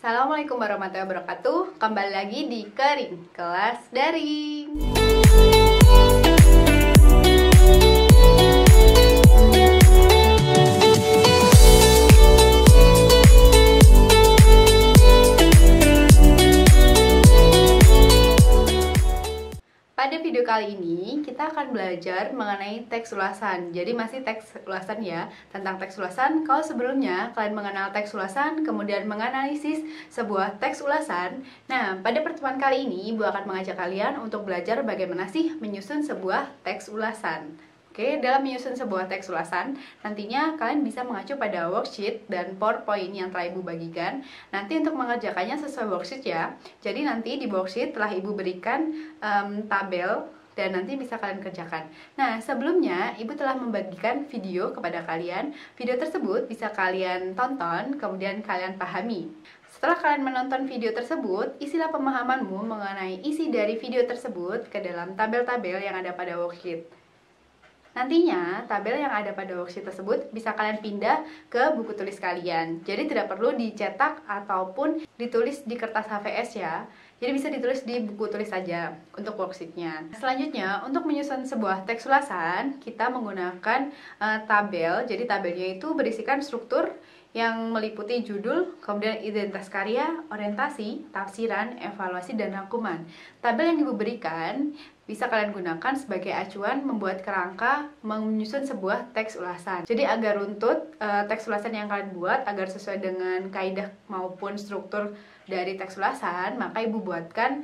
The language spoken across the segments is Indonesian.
Assalamualaikum warahmatullahi wabarakatuh. Kembali lagi di Kering Kelas Daring. Pada video kali ini kita akan belajar mengenai teks ulasan. Jadi masih teks ulasan ya, tentang teks ulasan. Kalau sebelumnya kalian mengenal teks ulasan, kemudian menganalisis sebuah teks ulasan. Nah, pada pertemuan kali ini Ibu akan mengajak kalian untuk belajar bagaimana sih menyusun sebuah teks ulasan. Oke, dalam menyusun sebuah teks ulasan, nantinya kalian bisa mengacu pada worksheet dan PowerPoint yang telah Ibu bagikan. Nanti untuk mengerjakannya sesuai worksheet ya. Jadi nanti di worksheet telah Ibu berikan tabel dan nanti bisa kalian kerjakan. Nah, sebelumnya Ibu telah membagikan video kepada kalian. Video tersebut bisa kalian tonton, kemudian kalian pahami. Setelah kalian menonton video tersebut, isilah pemahamanmu mengenai isi dari video tersebut ke dalam tabel-tabel yang ada pada worksheet. Nantinya, tabel yang ada pada worksheet tersebut bisa kalian pindah ke buku tulis kalian. Jadi tidak perlu dicetak ataupun ditulis di kertas HVS ya. Jadi bisa ditulis di buku tulis saja untuk worksheetnya. Selanjutnya, untuk menyusun sebuah teks ulasan, kita menggunakan tabel. Jadi tabelnya itu berisikan struktur yang meliputi judul, kemudian identitas karya, orientasi, tafsiran, evaluasi, dan rangkuman. Tabel yang Ibu berikan bisa kalian gunakan sebagai acuan membuat kerangka menyusun sebuah teks ulasan. Jadi agar runtut teks ulasan yang kalian buat, agar sesuai dengan kaidah maupun struktur dari teks ulasan, maka Ibu buatkan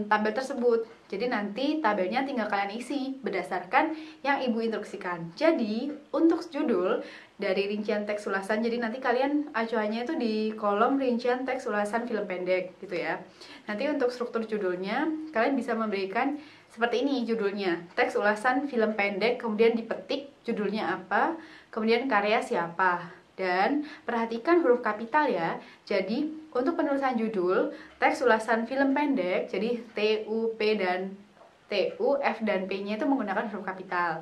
tabel tersebut. Jadi nanti tabelnya tinggal kalian isi berdasarkan yang Ibu instruksikan. Jadi untuk judul dari rincian teks ulasan, jadi nanti kalian acuannya itu di kolom rincian teks ulasan film pendek gitu ya. Nanti untuk struktur judulnya kalian bisa memberikan seperti ini judulnya, teks ulasan film pendek, kemudian dipetik judulnya apa, kemudian karya siapa. Dan perhatikan huruf kapital ya. Jadi untuk penulisan judul teks ulasan film pendek, jadi T, U, P, dan T, U, F, dan P-nya itu menggunakan huruf kapital.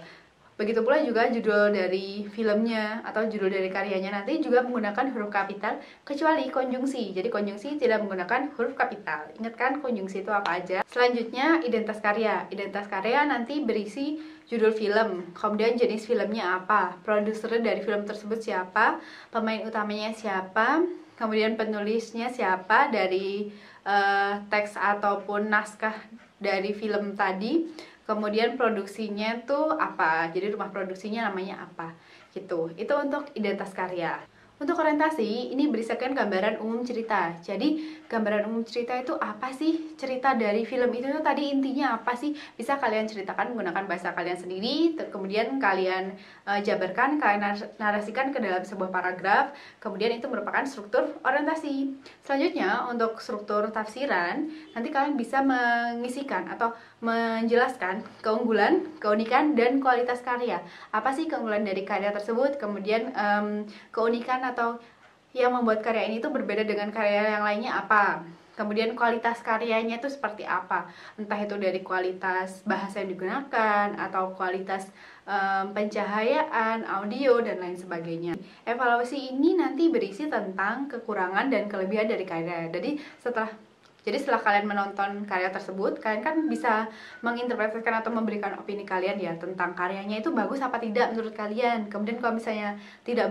Begitu pula juga judul dari filmnya atau judul dari karyanya nanti juga menggunakan huruf kapital, kecuali konjungsi. Jadi konjungsi tidak menggunakan huruf kapital. Ingat kan konjungsi itu apa aja? Selanjutnya identitas karya. Identitas karya nanti berisi judul film, kemudian jenis filmnya apa, produser dari film tersebut siapa, pemain utamanya siapa, kemudian penulisnya siapa dari teks ataupun naskah dari film tadi, kemudian produksinya tuh apa, jadi rumah produksinya namanya apa gitu. Itu untuk identitas karya. Untuk orientasi, ini berisikan gambaran umum cerita. Jadi, gambaran umum cerita itu apa sih? Cerita dari film itu tuh tadi intinya apa sih? Bisa kalian ceritakan menggunakan bahasa kalian sendiri, kemudian kalian jabarkan, kalian narasikan ke dalam sebuah paragraf, kemudian itu merupakan struktur orientasi. Selanjutnya, untuk struktur tafsiran, nanti kalian bisa mengisikan atau menjelaskan keunggulan, keunikan, dan kualitas karya. Apa sih keunggulan dari karya tersebut? Kemudian keunikan atau yang membuat karya ini tuh berbeda dengan karya yang lainnya apa? Kemudian kualitas karyanya itu seperti apa? Entah itu dari kualitas bahasa yang digunakan atau kualitas pencahayaan, audio, dan lain sebagainya. Evaluasi ini nanti berisi tentang kekurangan dan kelebihan dari karya. Jadi setelah kalian menonton karya tersebut, kalian kan bisa menginterpretasikan atau memberikan opini kalian ya tentang karyanya itu bagus apa tidak menurut kalian. Kemudian kalau misalnya tidak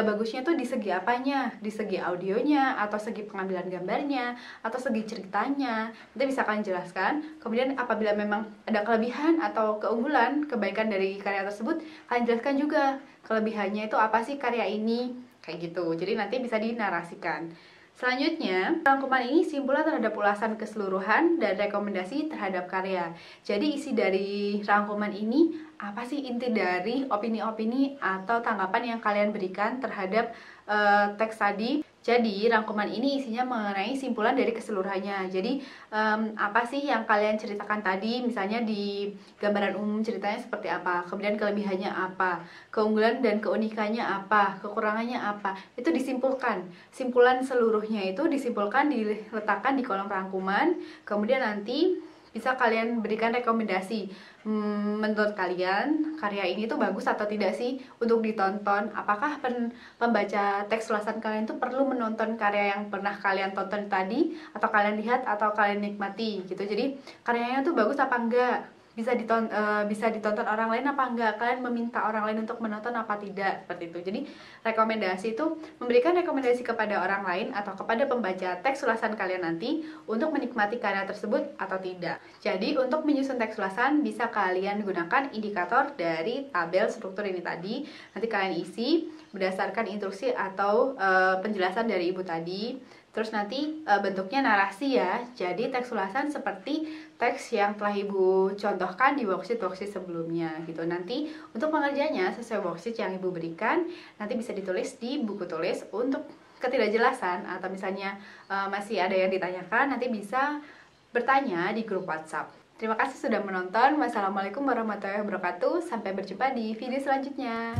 bagusnya itu di segi apanya? Di segi audionya, atau segi pengambilan gambarnya, atau segi ceritanya. Nanti bisa kalian jelaskan. Kemudian apabila memang ada kelebihan atau keunggulan, kebaikan dari karya tersebut, kalian jelaskan juga kelebihannya itu apa sih karya ini, kayak gitu. Jadi nanti bisa dinarasikan. Selanjutnya, rangkuman ini simpulan terhadap ulasan keseluruhan dan rekomendasi terhadap karya. Jadi isi dari rangkuman ini apa sih inti dari opini-opini atau tanggapan yang kalian berikan terhadap teks tadi. Jadi rangkuman ini isinya mengenai simpulan dari keseluruhannya. Jadi apa sih yang kalian ceritakan tadi, misalnya di gambaran umum ceritanya seperti apa, kemudian kelebihannya apa, keunggulan dan keunikannya apa, kekurangannya apa, itu disimpulkan. Simpulan seluruhnya itu disimpulkan, diletakkan di kolom rangkuman, kemudian nanti bisa kalian berikan rekomendasi. Menurut kalian karya ini tuh bagus atau tidak sih untuk ditonton? Apakah pembaca teks ulasan kalian tuh perlu menonton karya yang pernah kalian tonton tadi, atau kalian lihat atau kalian nikmati gitu? Jadi karyanya tuh bagus apa enggak? Bisa ditonton orang lain apa enggak, kalian meminta orang lain untuk menonton apa tidak, seperti itu. Jadi rekomendasi itu memberikan rekomendasi kepada orang lain atau kepada pembaca teks ulasan kalian nanti untuk menikmati karya tersebut atau tidak. Jadi untuk menyusun teks ulasan bisa kalian gunakan indikator dari tabel struktur ini tadi. Nanti kalian isi berdasarkan instruksi atau penjelasan dari ibu tadi. Terus nanti bentuknya narasi ya. Jadi teks ulasan seperti teks yang telah ibu contohkan di worksheet sebelumnya gitu. Nanti untuk pengerjaannya sesuai worksheet yang ibu berikan, nanti bisa ditulis di buku tulis. Untuk ketidakjelasan atau misalnya masih ada yang ditanyakan, nanti bisa bertanya di grup WhatsApp. Terima kasih sudah menonton. Wassalamualaikum warahmatullahi wabarakatuh. Sampai berjumpa di video selanjutnya.